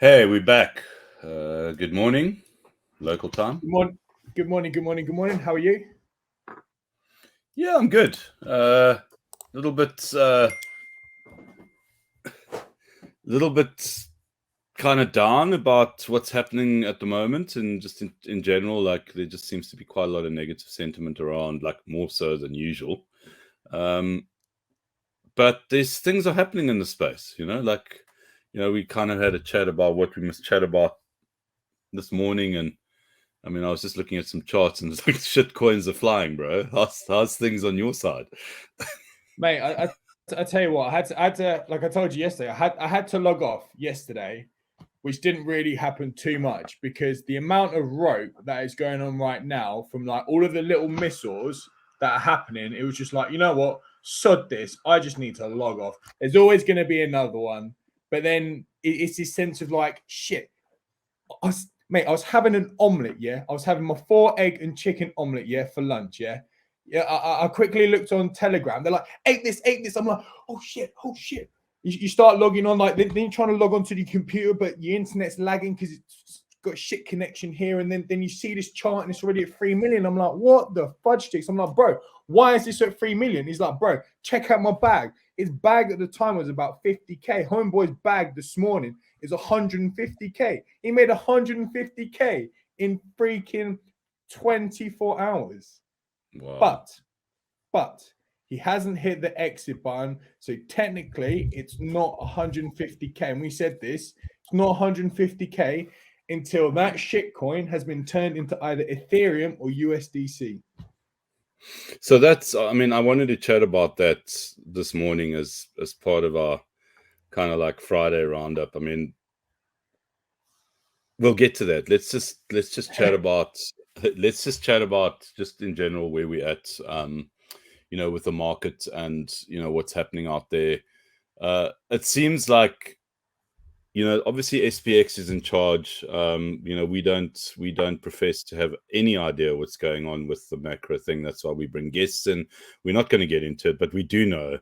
Hey, we're back. Good morning, local time. Good morning. Good morning. Good morning. Good morning. How are you? Yeah, I'm good. Little bit, little bit kind of down about what's happening at the moment, and just in general, like there just seems to be quite a lot of negative sentiment around, like more so than usual. But there's things are happening in the space, we kind of had a chat about what we must chat about this morning, and I mean, I was just looking at some charts and it's like shit coins are flying, bro. How's things on your side? Mate, I tell you what, I had to, like I told you yesterday, I had to log off yesterday, which didn't really happen too much because the amount of rope that is going on right now from like all of the little missiles that are happening, it was just like, you know what, sod this. I just need to log off. There's always going to be another one. But then it's this sense of like, shit. I was having an omelette, yeah. I was having my 4 egg and chicken omelette, yeah, for lunch, yeah. Yeah, I quickly looked on Telegram. They're like, ate this. I'm like, oh shit. You start logging on, like then you're trying to log onto the computer, but your internet's lagging because it's got a shit connection here, and then you see this chart and it's already at 3 million. I'm like, what the fudge sticks? I'm like, bro, why is this at 3 million? He's like, bro, check out my bag. His bag at the time was about 50k. Homeboy's bag this morning is 150k. He made 150k in freaking 24 hours. Wow. But he hasn't hit the exit button. So technically, it's not 150k. And we said this, it's not 150k until that shitcoin has been turned into either Ethereum or USDC. So that's, I mean, I wanted to chat about that this morning as part of our kind of like Friday roundup. I mean, we'll get to that. Let's just chat about just in general where we're at, with the market and what's happening out there. It seems like obviously SPX is in charge. We don't profess to have any idea what's going on with the macro thing. That's why we bring guests in. We're not going to get into it, but we do know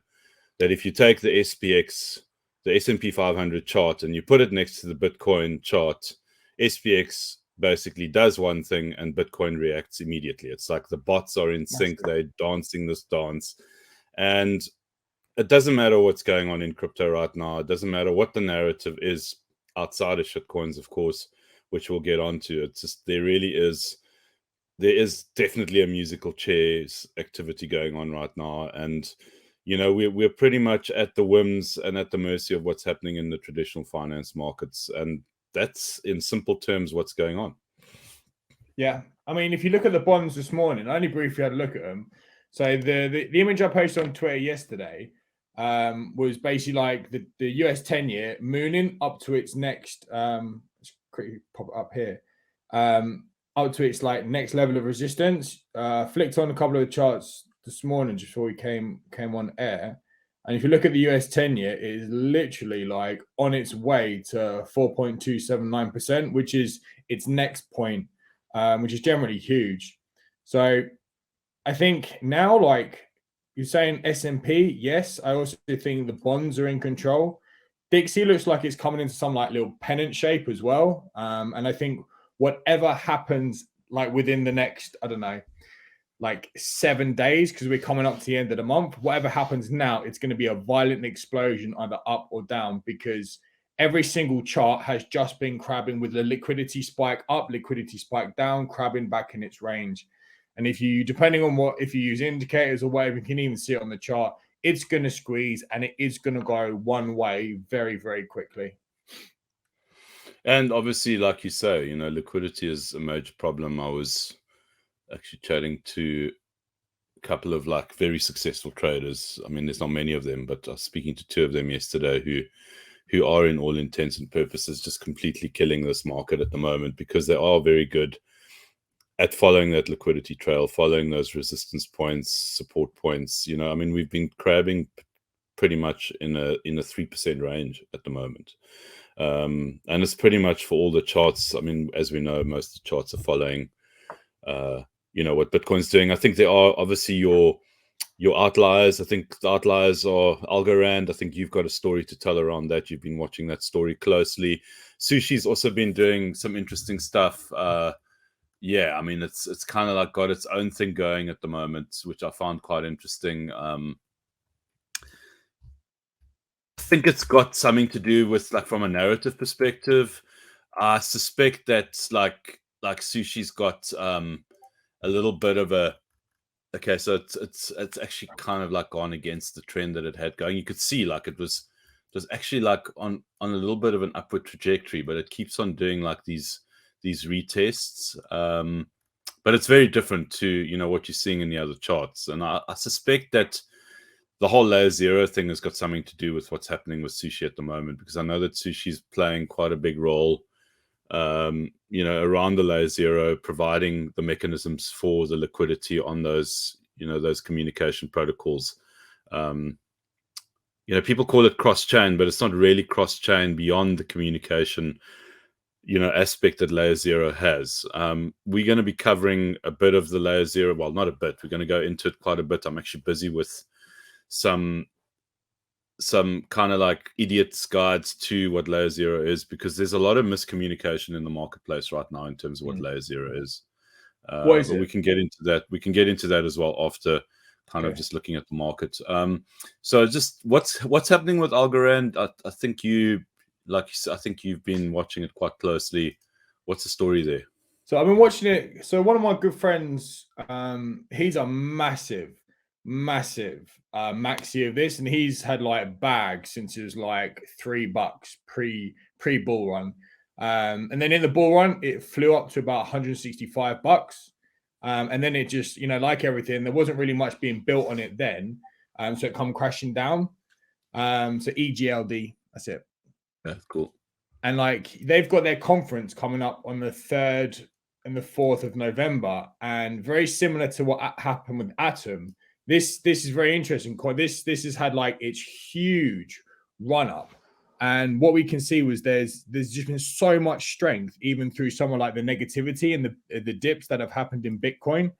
that if you take the SPX, the S&P 500 chart, and you put it next to the Bitcoin chart, SPX basically does one thing and Bitcoin reacts immediately. It's like the bots are in sync. They're dancing this dance. And it doesn't matter what's going on in crypto right now. It doesn't matter what the narrative is outside of shitcoins, of course, which we'll get onto. It's just there is definitely a musical chairs activity going on right now. And, we're pretty much at the whims and at the mercy of what's happening in the traditional finance markets. And that's in simple terms what's going on. Yeah. I mean, if you look at the bonds this morning, I only briefly had a look at them. So the image I posted on Twitter yesterday was basically like the US 10-year mooning up to its next let's quickly pop it up here. Up to its like next level of resistance. Flicked on a couple of the charts this morning just before we came on air. And if you look at the US 10-year, it is literally like on its way to 4.279%, which is its next point, which is generally huge. So I think now, like you're saying S&P, yes, I also think the bonds are in control. Dixie looks like it's coming into some like little pennant shape as well. And I think whatever happens like within the next, I don't know, like 7 days, because we're coming up to the end of the month, whatever happens now, it's going to be a violent explosion either up or down, because every single chart has just been crabbing with the liquidity spike up, liquidity spike down, crabbing back in its range. And if you, depending on if you use indicators or whatever, you can even see it on the chart, it's going to squeeze and it is going to go one way very, very quickly. And obviously, like you say, liquidity is a major problem. I was actually chatting to a couple of like very successful traders. I mean, there's not many of them, but I was speaking to 2 of them yesterday who are in all intents and purposes just completely killing this market at the moment, because they are very good at following that liquidity trail, following those resistance points, support points. I mean, we've been crabbing pretty much in a 3% range at the moment. And it's pretty much for all the charts. I mean, as we know, most of the charts are following what Bitcoin's doing. I think there are obviously your your outliers. I think the outliers are Algorand. I think you've got a story to tell around that. You've been watching that story closely. Sushi's also been doing some interesting stuff. Yeah, I mean, it's kind of like got its own thing going at the moment, which I found quite interesting. I think it's got something to do with, like, from a narrative perspective. I suspect that like Sushi's got a little bit of a okay, so it's actually kind of like gone against the trend that it had going. You could see like it was actually like on a little bit of an upward trajectory, but it keeps on doing like these retests. But it's very different to, you know, what you're seeing in the other charts. And I suspect that the whole layer zero thing has got something to do with what's happening with Sushi at the moment, because I know that Sushi's playing quite a big role, you know, around the layer zero, providing the mechanisms for the liquidity on those, you know, those communication protocols. You know, people call it cross-chain, but it's not really cross-chain beyond the communication, you know, aspect that layer zero has. We're going to be covering a bit of the layer zero. Well, not a bit. We're going to go into it quite a bit. I'm actually busy with some kind of like idiot's guides to what layer zero is, because there's a lot of miscommunication in the marketplace right now in terms of what layer zero is. What is but it? we can get into that. We can get into that as well after kind of just looking at the market. So just what's happening with Algorand? I think you, like you said, I think you've been watching it quite closely. What's the story there? So I've been watching it. So one of my good friends, he's a massive maxi of this, and he's had like a bag since it was like $3 pre bull run. And then in the bull run, it flew up to about $165. And then it just, you know, like everything, there wasn't really much being built on it then. So it come crashing down. So EGLD, that's it. That's cool. And like they've got their conference coming up on the 3rd and the 4th of November, and very similar to what happened with Atom. This is very interesting. This has had like its huge run up, and what we can see was there's just been so much strength even through someone like the negativity and the dips that have happened in Bitcoin.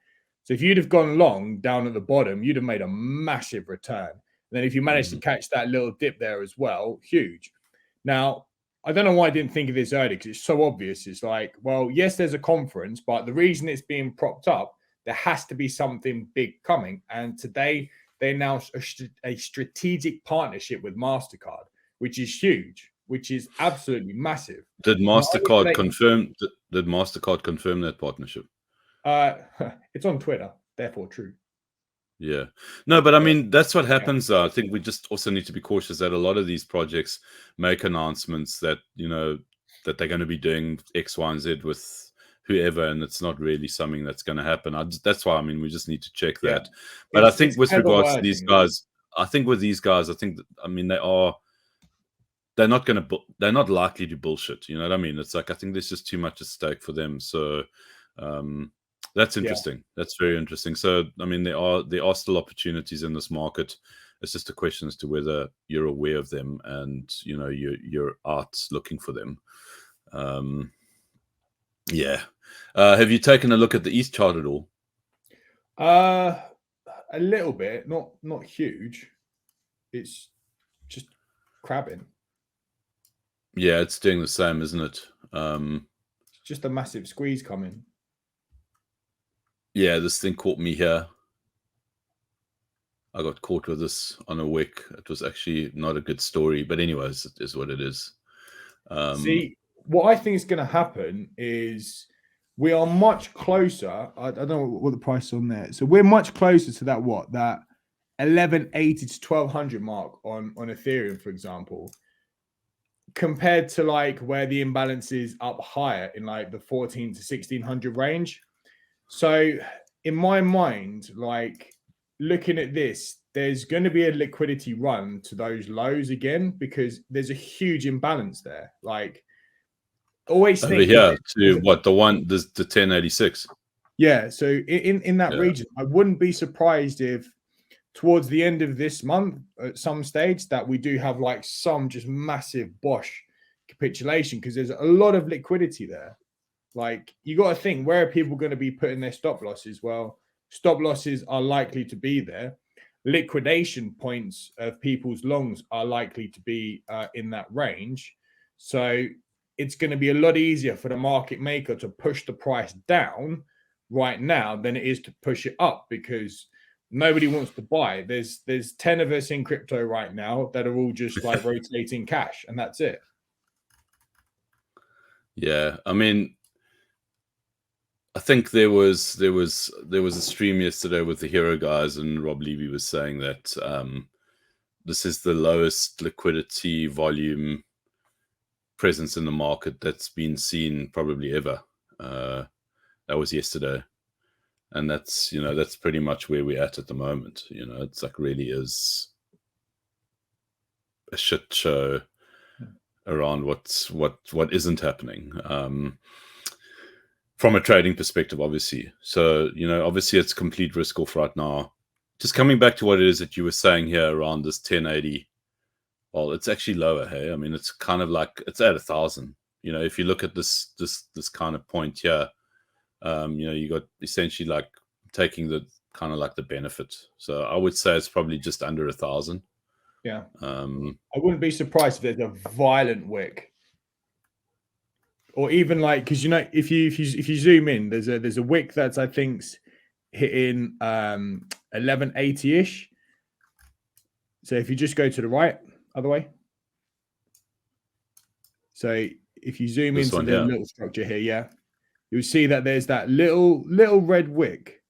So if you'd have gone long down at the bottom, you'd have made a massive return. And then if you managed to catch that little dip there as well, huge. Now, I don't know why I didn't think of this earlier, because it's so obvious. It's like, well, yes, there's a conference, but the reason it's being propped up, there has to be something big coming. And today they announced a strategic partnership with Mastercard, which is huge, which is absolutely massive. Did Mastercard confirm? Did Mastercard confirm that partnership? It's on Twitter, therefore true. Yeah. No, but I mean, that's what happens. I think we just also need to be cautious that a lot of these projects make announcements that, you know, that they're going to be doing X, Y, and Z with whoever, and it's not really something that's going to happen. That's why, I mean, we just need to check that. But I think with regards to these guys, I mean, they're not likely to bullshit. You know what I mean? It's like, I think there's just too much at stake for them. So, that's interesting. That's very interesting. So, I mean, there are still opportunities in this market. It's just a question as to whether you're aware of them and, you know, you're out looking for them. Yeah. Have you taken a look at the East chart at all? A little bit, not huge. It's just crabbing. Yeah, it's doing the same, isn't it? It's just a massive squeeze coming. Yeah, this thing caught me here. I got caught with this on a wick. It was actually not a good story, but anyways, it is what it is. See, what I think is going to happen is we are much closer. I don't know what the price is on there. So we're much closer to that 1180 to 1200 mark on Ethereum, for example, compared to like where the imbalance is up higher in like the 14 to 1600 range. So in my mind, like looking at this, there's going to be a liquidity run to those lows again, because there's a huge imbalance there. Like always over here to what the 1086. Yeah. So in that region, I wouldn't be surprised if towards the end of this month at some stage that we do have like some just massive Bosch capitulation, because there's a lot of liquidity there. Like, you got to think, where are people going to be putting their stop losses? Well, stop losses are likely to be there. liquidation points of people's longs are likely to be in that range. So it's going to be a lot easier for the market maker to push the price down right now than it is to push it up, because nobody wants to buy. There's 10 of us in crypto right now that are all just like rotating cash, and that's it. Yeah, I mean, I think there was a stream yesterday with the Hero guys, and Rob Levy was saying that this is the lowest liquidity volume presence in the market that's been seen probably ever. That was yesterday, and that's pretty much where we're at the moment. It's like really is a shit show around what isn't happening from a trading perspective, obviously. So obviously it's complete risk off right now. Just coming back to what it is that you were saying here around this 1080. Well, it's actually lower. Hey, I mean, it's kind of like it's at 1,000. If you look at this kind of point here, you got essentially like taking the kind of like the benefit. So I would say it's probably just under 1,000. Yeah. I wouldn't be surprised if there's a violent wick, or even like, because if you zoom in, there's a wick that's, I think's hitting 1180-ish. So if you just go to the right, other way. So if you zoom into the little structure here, yeah, you'll see that there's that little red wick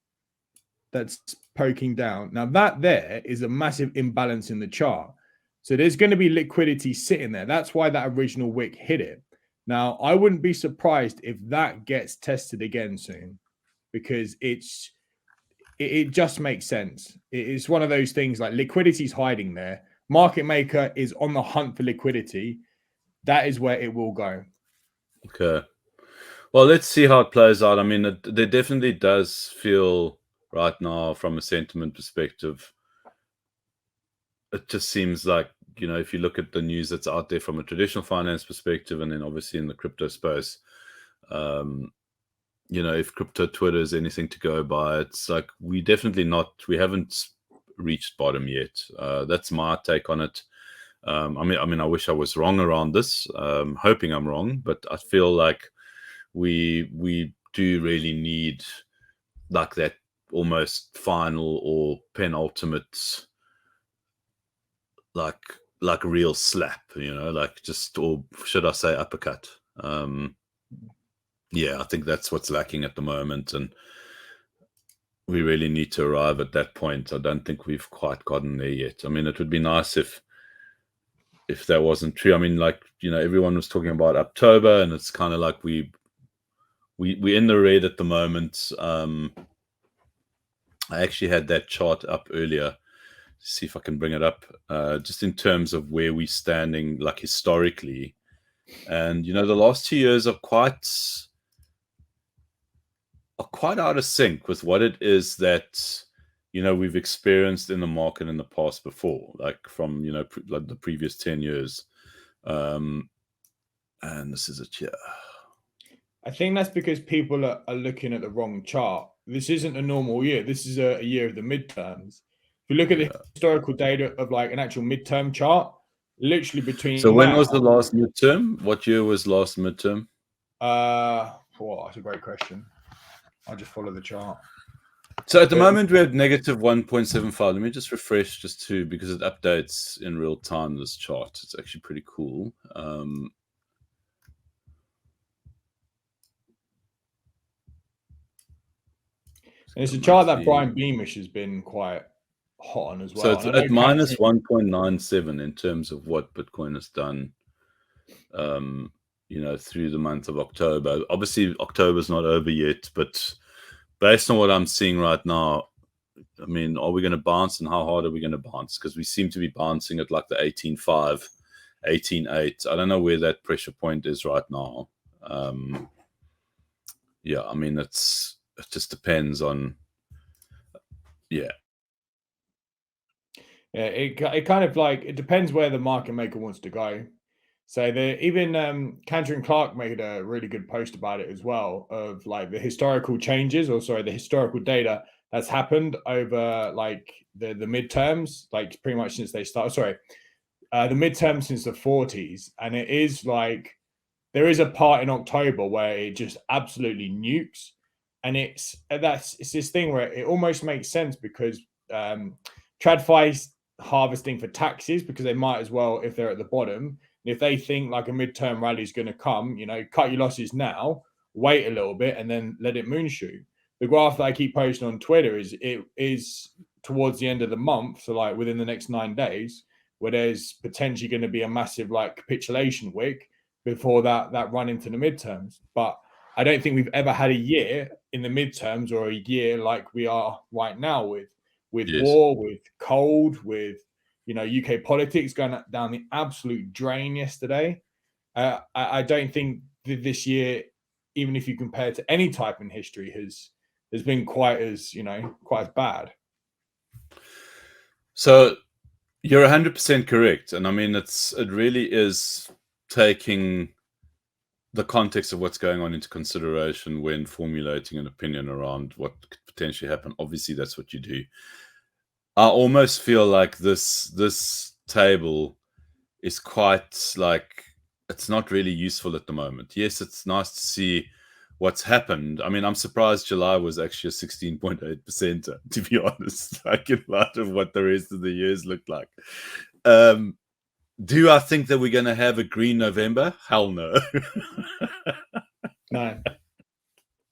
that's poking down. Now that there is a massive imbalance in the chart. So there's going to be liquidity sitting there. That's why that original wick hit it. Now, I wouldn't be surprised if that gets tested again soon, because it just makes sense. It's one of those things, like liquidity's hiding there. Market maker is on the hunt for liquidity. That is where it will go. Okay. Well, let's see how it plays out. I mean, there definitely does feel right now, from a sentiment perspective, it just seems like, if you look at the news that's out there from a traditional finance perspective, and then obviously in the crypto space, if crypto Twitter is anything to go by, it's like we haven't reached bottom yet. That's my take on it. I mean, I wish I was wrong around this. Hoping I'm wrong, but I feel like we do really need like that almost final or penultimate, like a real slap, like just, or should I say uppercut? Yeah, I think that's what's lacking at the moment, and we really need to arrive at that point. I don't think we've quite gotten there yet. I mean, it would be nice if that wasn't true. I mean, like, everyone was talking about October, and it's kind of like we're in the red at the moment. I actually had that chart up earlier. See if I can bring it up, just in terms of where we're standing, like historically. And the last 2 years are quite out of sync with what it is that we've experienced in the market in the past before, like from like the previous 10 years. And this is it here. I think that's because people are looking at the wrong chart. This isn't a normal year. This is a year of the midterms. If you look at the historical data of like an actual midterm chart, literally between. So when was the last midterm? What year was last midterm? That's a great question. I'll just follow the chart. So at the moment we have negative 1.75. Let me just refresh because it updates in real time, this chart. It's actually pretty cool. And it's a chart that Brian Beamish has been quite hot on as well. So it's at minus 1.97 in terms of what Bitcoin has done, through the month of October. Obviously, October's not over yet, but based on what I'm seeing right now, I mean, are we going to bounce, and how hard are we going to bounce? Because we seem to be bouncing at like the 18.5, 18.8. I don't know where that pressure point is right now. Yeah, I mean, it just depends on, yeah. Yeah, it kind of like, it depends where the market maker wants to go. So even Cantor and Clark made a really good post about it as well, of like the historical changes, the historical data that's happened over like the midterms, like pretty much since they started. Sorry, the midterm since the 40s, and it is like there is a part in October where it just absolutely nukes, and it's this thing where it almost makes sense because TradFi's harvesting for taxes because they might as well if they're at the bottom. And if they think like a midterm rally is going to come, you know, cut your losses now, wait a little bit, and then let it moonshoot. The graph that I keep posting on Twitter is towards the end of the month, so like within the next 9 days, where there's potentially going to be a massive like capitulation wick before that run into the midterms. But I don't think we've ever had a year in the midterms or a year like we are right now with war, with cold, with UK politics going down the absolute drain yesterday. I don't think that this year, even if you compare to any type in history, has been quite as bad. So you're 100% correct, and I mean it really is taking the context of what's going on into consideration when formulating an opinion around what could potentially happen. Obviously, that's what you do. I almost feel like this table is quite like it's not really useful at the moment. Yes, it's nice to see what's happened. I mean, I'm surprised July was actually a 16.8%, to be honest, like in light of what the rest of the years looked like. Do I think that we're going to have a green November? Hell no. No.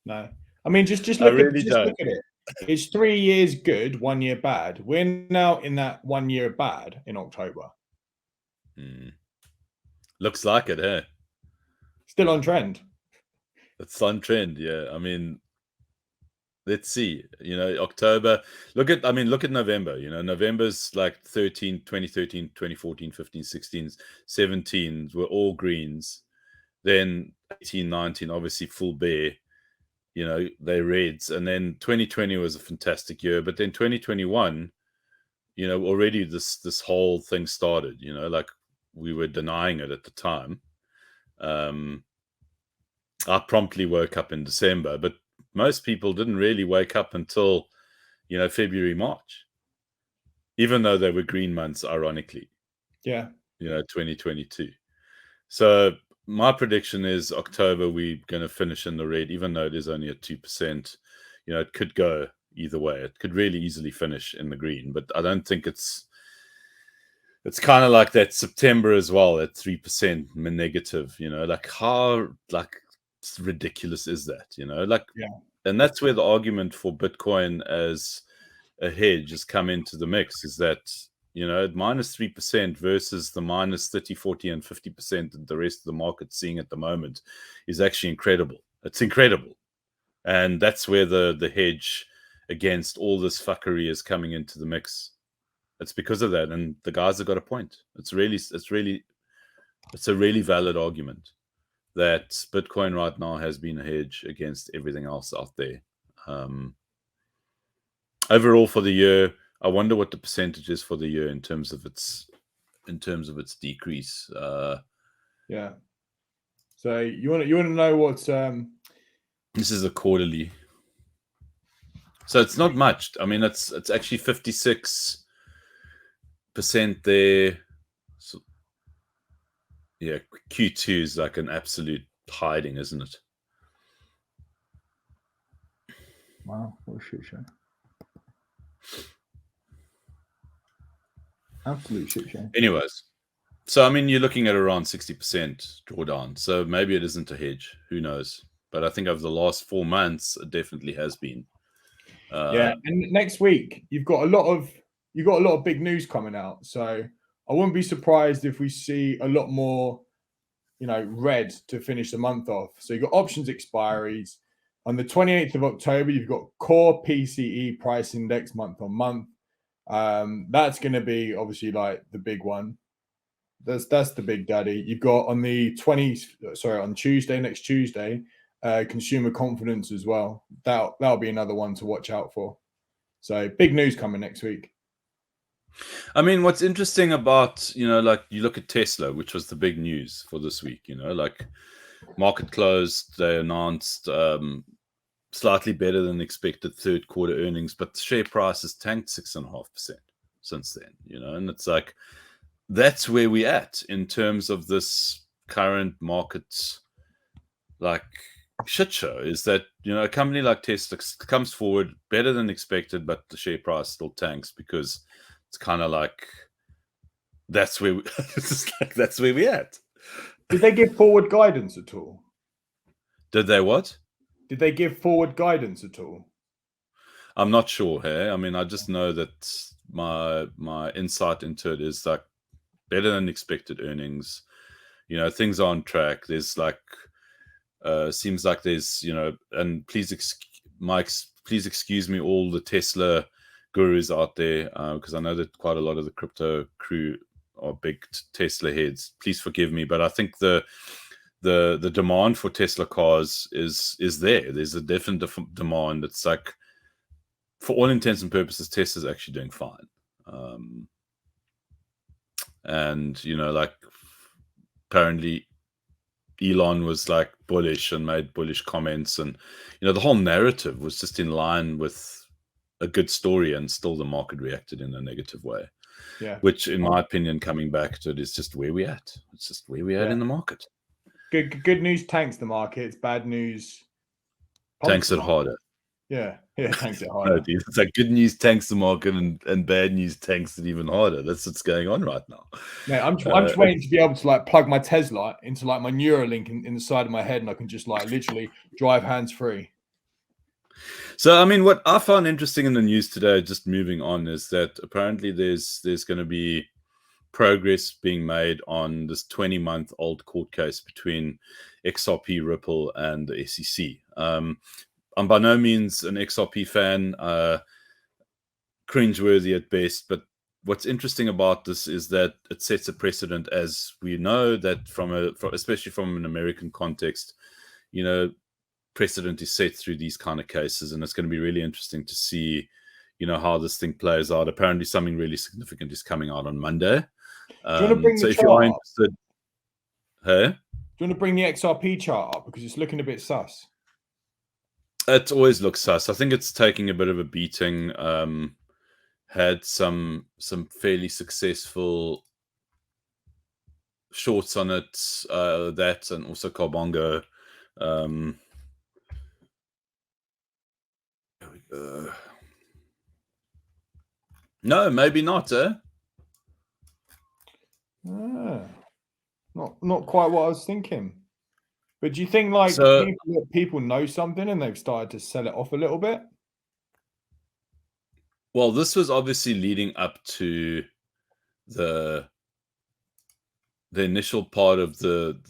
I mean, just look at it. It's 3 years good, 1 year bad. We're now in that 1 year bad in October. Looks like it, eh? Still on trend. It's on trend, yeah. I mean, let's see. October. Look at November. November's like 2013, 2014, 15, 16, 17 were all greens. Then 18, 19, obviously full bear. They're reds. And then 2020 was a fantastic year. But then 2021, already this whole thing started, like we were denying it at the time. I promptly woke up in December, but most people didn't really wake up until, February, March, even though they were green months, ironically. Yeah. 2022. So my prediction is October, we're going to finish in the red, even though it is only at 2%. It could go either way. It could really easily finish in the green, but I don't think it's kind of like that September as well at 3% negative, like how ridiculous is that, yeah. And that's where the argument for Bitcoin as a hedge has come into the mix, is that at minus 3% versus the minus 30, 40 and 50% that the rest of the market's seeing at the moment is actually incredible. It's incredible. And that's where the hedge against all this fuckery is coming into the mix. It's because of that, and the guys have got a point. It's a really valid argument that Bitcoin right now has been a hedge against everything else out there. Overall for the year, I wonder what the percentage is for the year in terms of its decrease. Yeah. So you want to know what's this is a quarterly. So it's not much. I mean, it's actually 56% there. So, yeah, Q2 is like an absolute hiding, isn't it? Wow, what a shit show. Absolute shit show. Anyways, so I mean, you're looking at around 60% drawdown. So maybe it isn't a hedge. Who knows? But I think over the last 4 months, it definitely has been. Yeah, and next week you've got a lot of big news coming out. So I wouldn't be surprised if we see a lot more, red to finish the month off. So you've got options expiries. On the 28th of October, you've got core PCE price index month on month. That's going to be obviously like the big one. That's the big daddy. You've got on the on Tuesday, next Tuesday, consumer confidence as well. That'll be another one to watch out for. So big news coming next week. I mean, what's interesting about, like you look at Tesla, which was the big news for this week, like market closed, they announced slightly better than expected third quarter earnings, but the share price has tanked 6.5% since then, and it's like, that's where we're at in terms of this current market, like, shit show, is that, a company like Tesla comes forward better than expected, but the share price still tanks because it's kind of like, that's where that's where we're at. Did they give forward guidance at all? Did they what? Did they give forward guidance at all? I'm not sure. Hey, I mean, I just know that my insight into it is like better than expected earnings. Things are on track. There's like, seems like there's, and please excuse me, all the Tesla gurus out there, because I know that quite a lot of the crypto crew are big Tesla heads. Please forgive me, but I think the demand for Tesla cars is there. There's a definite demand. It's like, for all intents and purposes, Tesla's actually doing fine. And like, apparently Elon was like bullish and made bullish comments, and the whole narrative was just in line with a good story, and still the market reacted in a negative way. Yeah, which in my opinion, coming back to it, is just where we're at. It's just where we're at in the market. Good news tanks the market. Bad news tanks it harder. Yeah, tanks it harder. No, dude, it's like good news tanks the market, and bad news tanks it even harder. That's what's going on right now. Mate, I'm just waiting to be able to like plug my Tesla into like my Neuralink in the side of my head, and I can just like literally drive hands free. So, I mean, what I found interesting in the news today, just moving on, is that apparently there's going to be progress being made on this 20-month-old court case between XRP, Ripple, and the SEC. I'm by no means an XRP fan, cringeworthy at best, but what's interesting about this is that it sets a precedent, as we know that especially from an American context, precedent is set through these kind of cases, and it's going to be really interesting to see, how this thing plays out. Apparently, something really significant is coming out on Monday. Do you want to bring so the if you are interested, hey? Do you want to bring the XRP chart up, because it's looking a bit sus? It always looks sus. I think it's taking a bit of a beating. Had some fairly successful shorts on it, that, and also Carbongo. There we go. No, maybe not, Not quite what I was thinking. But do you think like people know something and they've started to sell it off a little bit? Well, this was obviously leading up to the initial part of the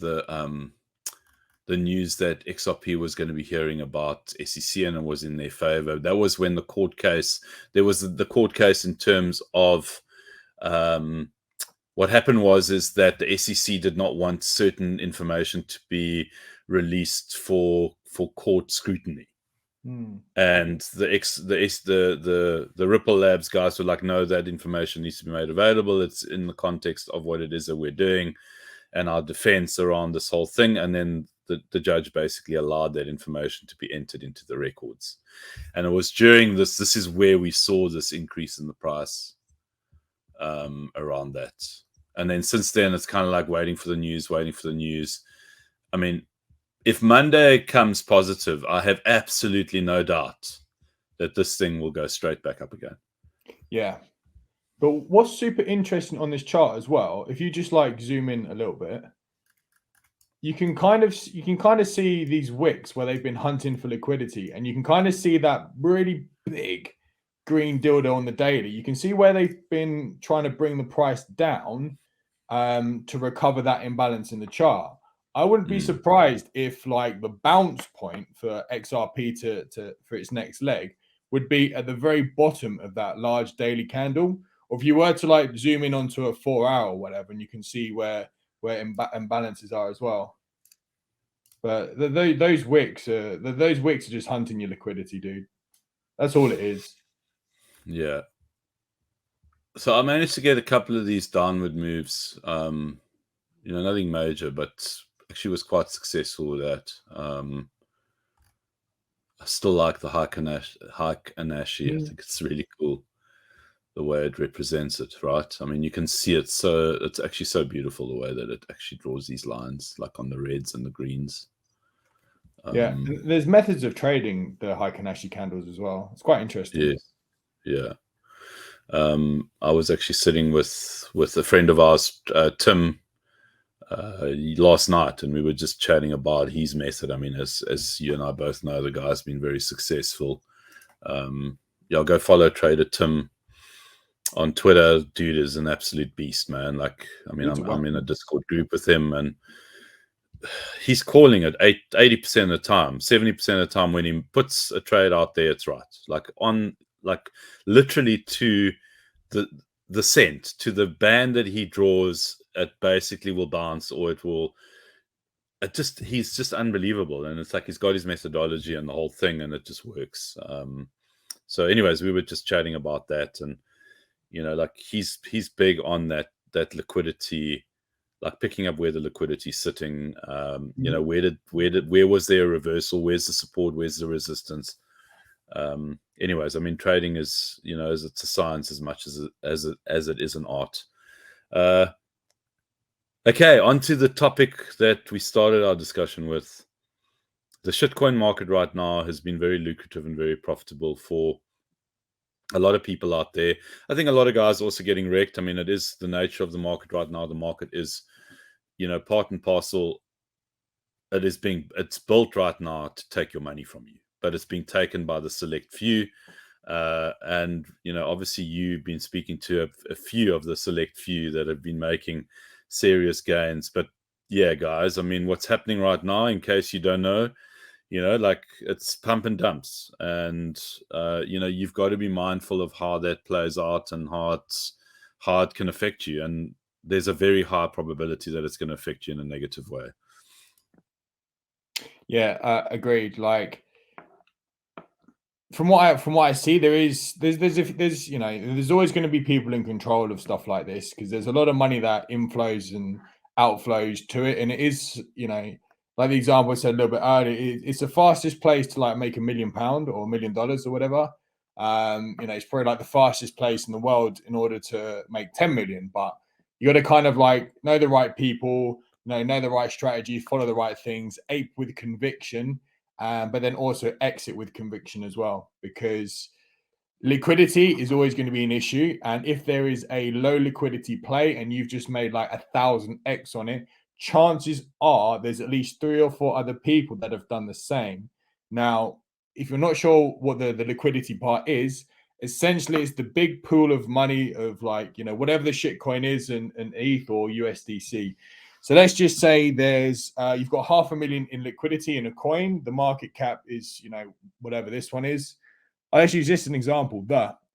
news that XRP was going to be hearing about SEC, and it was in their favor. That was when there was the court case in terms of what happened is that the SEC did not want certain information to be released for court scrutiny. And the Ripple Labs guys were like, no, that information needs to be made available. It's in the context of what it is that we're doing and our defense around this whole thing. And then the judge basically allowed that information to be entered into the records. And it was during this is where we saw this increase in the price around that. And then since then, it's kind of like waiting for the news. I mean, if Monday comes positive, I have absolutely no doubt that this thing will go straight back up again. Yeah. But what's super interesting on this chart as well, if you just like zoom in a little bit, you can kind of see these wicks where they've been hunting for liquidity, and you can kind of see that really big green dildo on the daily. You can see where they've been trying to bring the price down to recover that imbalance in the chart. I wouldn't be surprised if like the bounce point for XRP for its next leg would be at the very bottom of that large daily candle. Or if you were to like zoom in onto a 4 hour or whatever, and you can see where imbalances are as well. But those wicks are just hunting your liquidity, dude. That's all it is. Yeah. So I managed to get a couple of these downward moves. Nothing major, but actually was quite successful with that. I still like the Hike Anashi. I think it's really cool the way it represents it, right? I mean, you can see it, so it's actually so beautiful the way that it actually draws these lines, like on the reds and the greens. Yeah, there's methods of trading the Hikanashi candles as well. It's quite interesting. Yeah. I was actually sitting with a friend of ours, Tim, last night, and we were just chatting about his method. I mean, as you and I both know, the guy's been very successful. Yeah, go follow Trader Tim on Twitter. Dude is an absolute beast, man. Like, I mean, I'm in a Discord group with him, and he's calling it 80% of the time, 70% of the time when he puts a trade out there, it's right. Like literally to the cent, to the band that he draws, it basically will bounce, or it will. He's just unbelievable, and it's like he's got his methodology and the whole thing, and it just works. So, anyways, we were just chatting about that, and like he's big on that liquidity, like picking up where the liquidity is sitting. Where was there a reversal? Where's the support? Where's the resistance? Anyways, I mean, trading is, it's a science as much as it is an art. Okay, on to the topic that we started our discussion with. The shitcoin market right now has been very lucrative and very profitable for a lot of people out there. I think a lot of guys also getting wrecked. I mean, it is the nature of the market right now. The market is, part and parcel. It's built right now to take your money from you, but it's being taken by the select few. And, obviously you've been speaking to a few of the select few that have been making serious gains. But yeah, guys, I mean, what's happening right now, in case you don't know, like it's pump and dumps, and you've got to be mindful of how that plays out and how it can affect you. And there's a very high probability that it's going to affect you in a negative way. Yeah, agreed. Like from what I see, there's always going to be people in control of stuff like this, because there's a lot of money that inflows and outflows to it, and it is, like the example I said a little bit earlier, it's the fastest place to like make £1 million or $1 million or whatever. It's probably like the fastest place in the world in order to make 10 million, but you got to kind of like know the right people, know the right strategy, follow the right things, ape with conviction, but then also exit with conviction as well, because liquidity is always going to be an issue. And if there is a low liquidity play and you've just made like 1,000x on it, chances are there's at least 3 or 4 other people that have done the same. Now, if you're not sure what the liquidity part is, essentially it's the big pool of money of like, whatever the shitcoin is, and ETH or USDC. So let's just say there's you've got 500,000 in liquidity in a coin. The market cap is, whatever this one is. I'll actually use this as an example.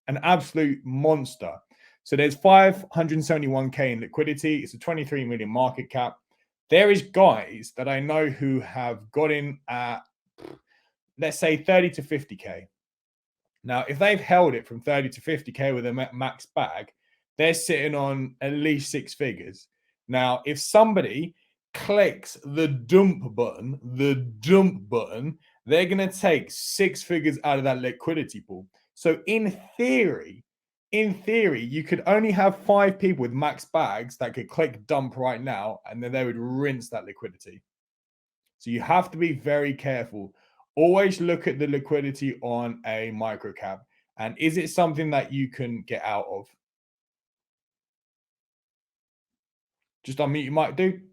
An absolute monster. So there's 571k in liquidity. It's a 23 million market cap. There is guys that I know who have got in at, let's say, 30 to 50k. Now, if they've held it from 30 to 50k with a max bag, they're sitting on at least 6 figures. Now, if somebody clicks the dump button, they're going to take 6 figures out of that liquidity pool. So in theory, you could only have 5 people with max bags that could click dump right now, and then they would rinse that liquidity. So you have to be very careful. Always look at the liquidity on a microcap. And is it something that you can get out of? Just unmute your mic, dude.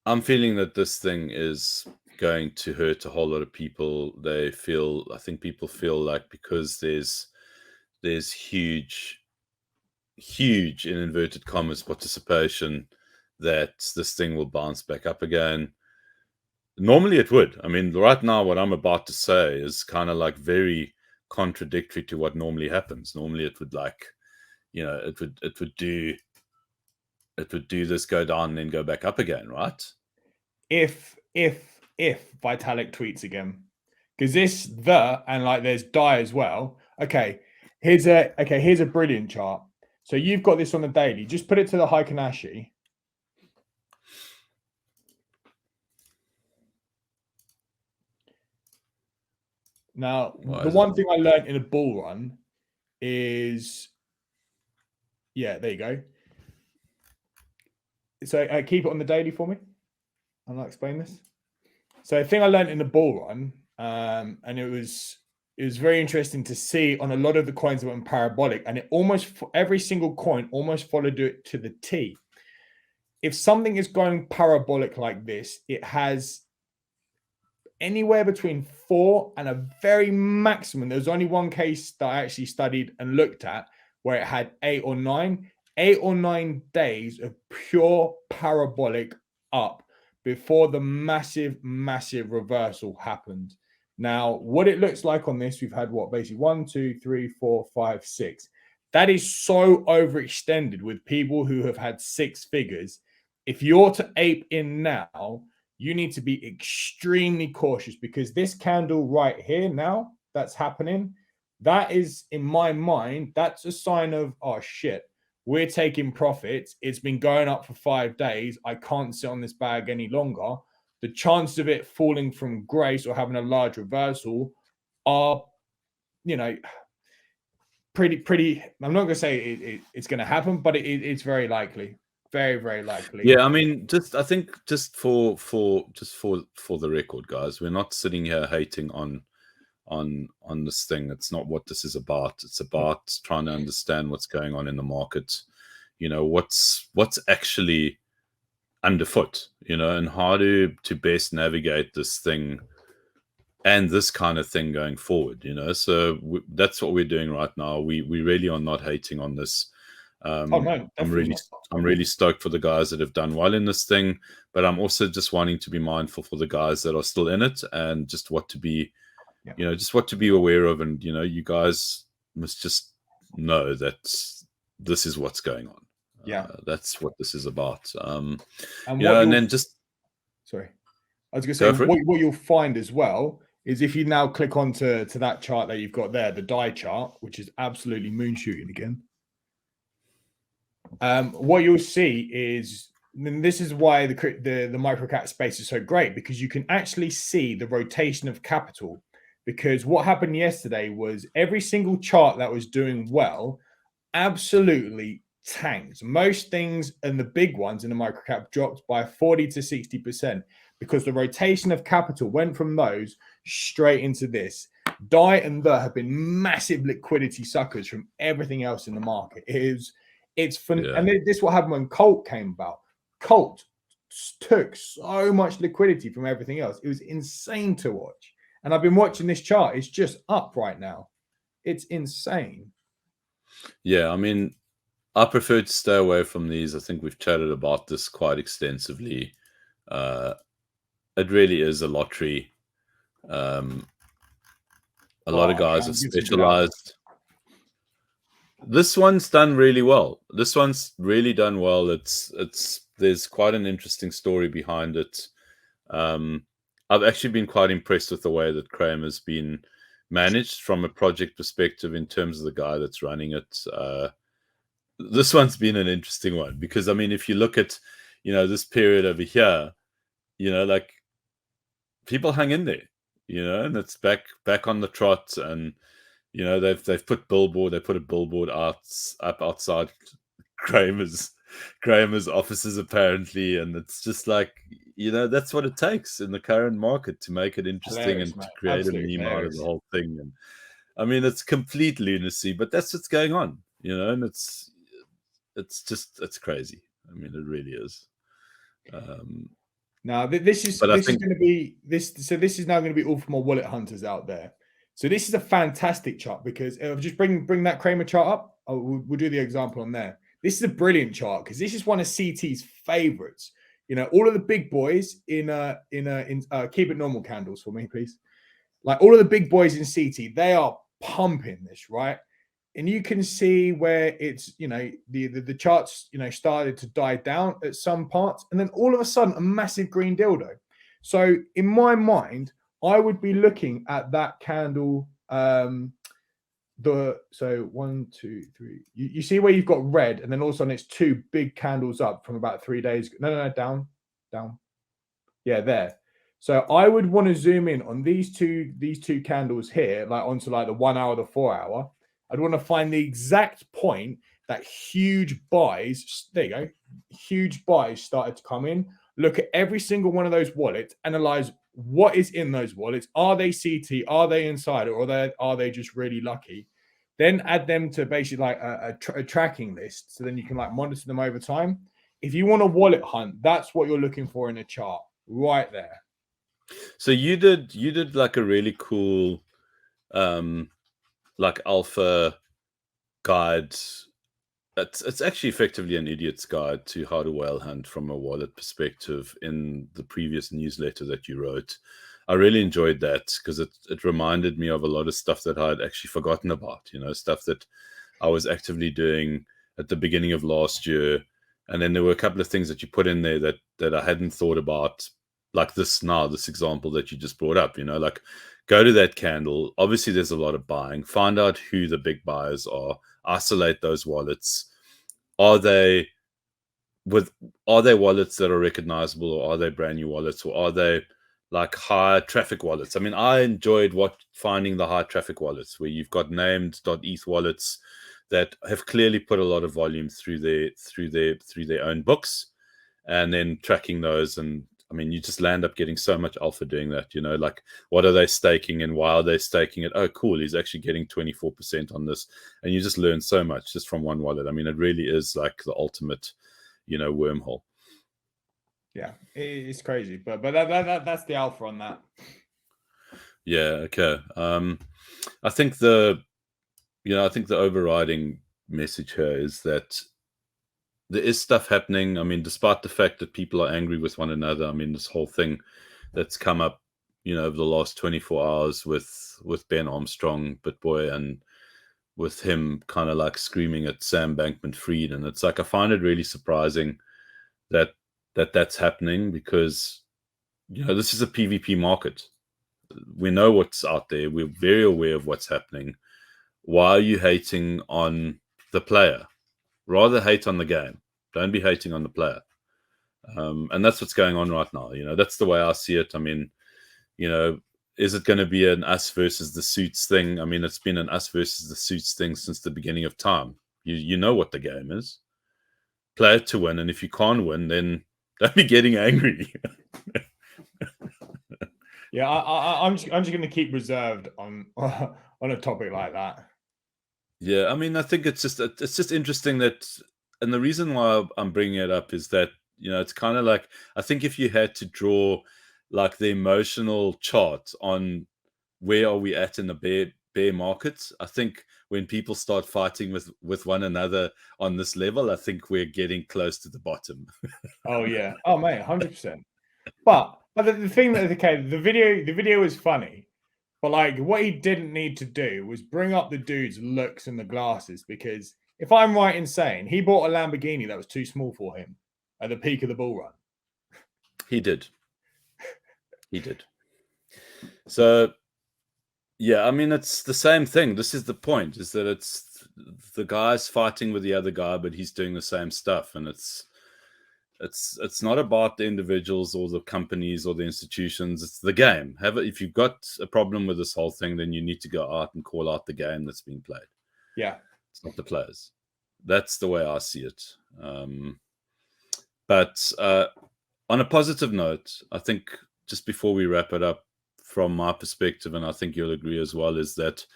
I'm feeling that this thing is going to hurt a whole lot of people. I think people feel like because there's huge in inverted commas participation, that this thing will bounce back up again. Normally it would. I mean, right now what I'm about to say is kind of like very contradictory to what normally happens. Normally it would like, it would do this, go down, and then go back up again, right? If Vitalik tweets again, because and like there's die as well. Okay, here's a brilliant chart. So you've got this on the daily. Just put it to the Hikanashi. Now, Why the is one it? thing I learned in a bull run is, yeah, there you go. So keep it on the daily for me, and I'll explain this. So, a thing I learned in the bull run, and it was very interesting to see on a lot of the coins that went parabolic, and it almost every single coin almost followed it to the T. If something is going parabolic like this, it has anywhere between 4 and a very maximum. There was only one case that I actually studied and looked at where it had 8 or 9 days of pure parabolic up before the massive reversal happened. Now, what it looks like on this, we've had what, basically 1, 2, 3, 4, 5, 6. That is so overextended with people who have had 6 figures. If you're to ape in now, you need to be extremely cautious, because this candle right here now that's happening, that is, in my mind, that's a sign of, oh shit, we're taking profits. It's been going up for 5 days. I can't sit on this bag any longer. The chances of it falling from grace or having a large reversal are, you know, pretty. I'm not going to say it's going to happen, but it's very likely. Very likely. Yeah, I mean, I think for the record, guys, we're not sitting here hating on this thing. It's not what this is about. It's about trying to understand what's going on in the market. You know, what's actually underfoot, you know, and how to best navigate this thing and this kind of thing going forward, you know. So that's what we're doing right now. We really are not hating on this. Oh no, I'm really stoked for the guys that have done well in this thing, but I'm also just wanting to be mindful for the guys that are still in it, and just what to be, you know, just what to be aware of. And, you know, you guys must just know that this is what's going on. Yeah, that's what this is about. And then just, sorry, I was going to say, what you'll find as well is, if you now click onto that chart that you've got there, the die chart, which is absolutely moon shooting again. What you'll see is, and this is why the microcap space is so great, because you can actually see the rotation of capital. Because what happened yesterday was every single chart that was doing well absolutely tanked. Most things, and the big ones in the microcap, dropped by 40 to 60%, because the rotation of capital went from those straight into this. Die and the have been massive liquidity suckers from everything else in the market. It's fun. Yeah. And this is what happened when Colt came about. Colt took so much liquidity from everything else. It was insane to watch. And I've been watching this chart. It's just up right now. It's insane. Yeah, I mean, I prefer to stay away from these. I think we've chatted about this quite extensively. It really is a lottery. A lot of guys are specialized. This one's done really well. This one's really done well. There's quite an interesting story behind it. I've actually been quite impressed with the way that Graham has been managed from a project perspective in terms of the guy that's running it. This one's been an interesting one, because, I mean, if you look at, you know, this period over here, you know, like, people hang in there, you know, and it's back on the trot. And, you know, they've put a billboard up outside Kramer's offices, apparently, and it's just like, you know, that's what it takes in the current market to make it interesting and to create a meme out of the whole thing. And I mean, it's complete lunacy, but that's what's going on, you know, and it's crazy. I mean, it really is. Now this is now going to be all for my wallet hunters out there. So this is a fantastic chart, because just bring that Kramer chart up. We'll do the example on there. This is a brilliant chart, because this is one of CT's favorites. You know, all of the big boys in keep it normal candles for me, please. Like, all of the big boys in CT, they are pumping this, right? And you can see where it's, you know, the charts, you know, started to die down at some parts, and then all of a sudden a massive green dildo. So in my mind, I would be looking at that candle. So 1, 2, 3. You see where you've got red, and then all of a sudden it's 2 big candles up from about 3 days. No, down. Yeah, there. So I would want to zoom in on these two candles here, like onto like the 1 hour, the 4 hour. I'd want to find the exact point that huge buys, there you go, huge buys started to come in. Look at every single one of those wallets, analyze what is in those wallets. Are they CT? Are they insider? Or are they just really lucky? Then add them to basically like a tracking list. So then you can like monitor them over time. If you want a wallet hunt, that's what you're looking for in a chart right there. So you did like a really cool like alpha guide. It's actually effectively an idiot's guide to how to whale hunt from a wallet perspective in the previous newsletter that you wrote. I really enjoyed that because it reminded me of a lot of stuff that I had actually forgotten about, stuff that I was actively doing at the beginning of last year. And then there were a couple of things that you put in there that I hadn't thought about, like this example that you just brought up, like go to that candle. Obviously, there's a lot of buying. Find out who the big buyers are. Isolate those wallets. Are they wallets that are recognizable, or are they brand new wallets, or are they like high traffic wallets? I mean, I enjoyed finding the high traffic wallets where you've got named .eth wallets that have clearly put a lot of volume through their own books, and then tracking those. And I mean, you just land up getting so much alpha doing that, like what are they staking and why are they staking it? Oh, cool. He's actually getting 24% on this. And you just learn so much just from one wallet. I mean, it really is like the ultimate, wormhole. Yeah, it's crazy, but that's the alpha on that. Yeah. Okay. I think the overriding message here is that there is stuff happening. I mean, despite the fact that people are angry with one another, I mean, this whole thing that's come up, over the last 24 hours with Ben Armstrong, Bitboy, and with him kind of like screaming at Sam Bankman-Fried. And it's like, I find it really surprising that's happening because, this is a PvP market. We know what's out there. We're very aware of what's happening. Why are you hating on the player? Rather hate on the game. Don't be hating on the player. And that's what's going on right now. That's the way I see it. I mean, is it going to be an us versus the suits thing? I mean, it's been an us versus the suits thing since the beginning of time. You know what the game is. Play it to win. And if you can't win, then don't be getting angry. Yeah, I'm just going to keep reserved on a topic like that. Yeah, I mean, I think it's just interesting that, and the reason why I'm bringing it up is that, it's kind of like, I think if you had to draw like the emotional chart on where are we at in the bear market, I think when people start fighting with one another on this level, I think we're getting close to the bottom. Oh yeah. Oh mate, 100%. But the thing that, okay, the video was funny, but like what he didn't need to do was bring up the dude's looks and the glasses, because if I'm right in saying he bought a Lamborghini that was too small for him at the peak of the bull run. He did. So yeah, I mean, it's the same thing. This is the point, is that it's the guy's fighting with the other guy, but he's doing the same stuff. And it's not about the individuals or the companies or the institutions. It's the game. If you've got a problem with this whole thing, then you need to go out and call out the game that's being played. Yeah. It's not the players. That's the way I see it. But on a positive note, I think just before we wrap it up, from my perspective, and I think you'll agree as well, is that,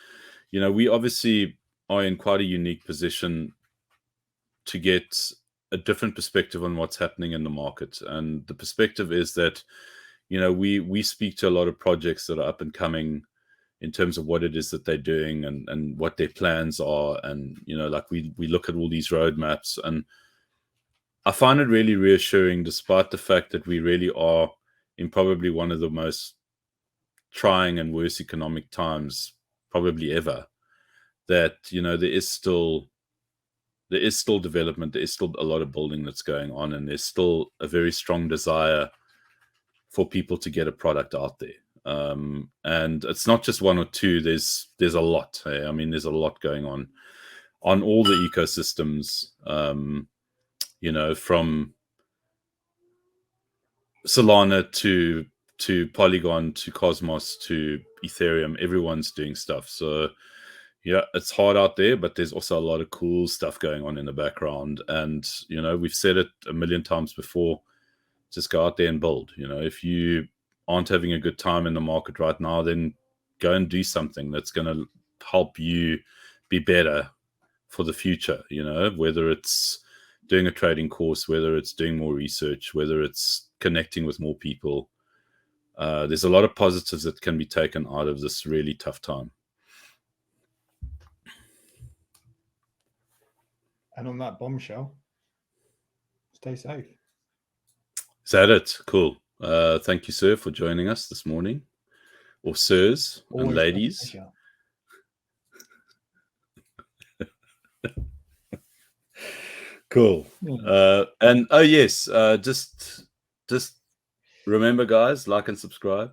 we obviously are in quite a unique position to get a different perspective on what's happening in the market. And the perspective is that, we speak to a lot of projects that are up and coming in terms of what it is that they're doing and what their plans are. And, like we look at all these roadmaps, and I find it really reassuring, despite the fact that we really are in probably one of the most trying and worst economic times probably ever, that, there is still development, there is still a lot of building that's going on, and there's still a very strong desire for people to get a product out there. And it's not just one or two, there's a lot. I mean, there's a lot going on all the ecosystems, from Solana to to Polygon to Cosmos to Ethereum, everyone's doing stuff. So yeah, it's hard out there, but there's also a lot of cool stuff going on in the background. And, you know, we've said it a million times before, just go out there and build. You know, if you aren't having a good time in the market right now, then go and do something that's going to help you be better for the future. You know, whether it's doing a trading course, whether it's doing more research, whether it's connecting with more people. There's a lot of positives that can be taken out of this really tough time. And on that bombshell, stay safe. Is that it? Cool. Thank you, sir, for joining us this morning. Or sirs and ladies. Cool. And oh yes, just remember, guys, like and subscribe.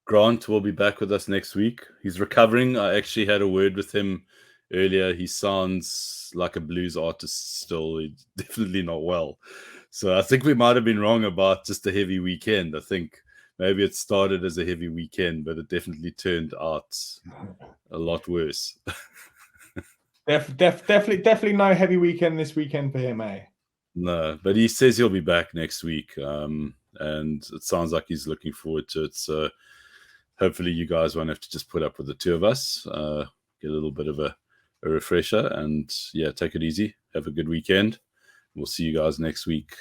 Grant will be back with us next week. He's recovering. I actually had a word with him earlier. He sounds like a blues artist still. He's definitely not well. So I think we might have been wrong about just a heavy weekend. I think maybe it started as a heavy weekend, but it definitely turned out a lot worse. Definitely no heavy weekend this weekend for him, eh? No, but he says he'll be back next week. And it sounds like he's looking forward to it. So hopefully you guys won't have to just put up with the two of us. Get a little bit of a refresher, and yeah, take it easy. Have a good weekend. We'll see you guys next week.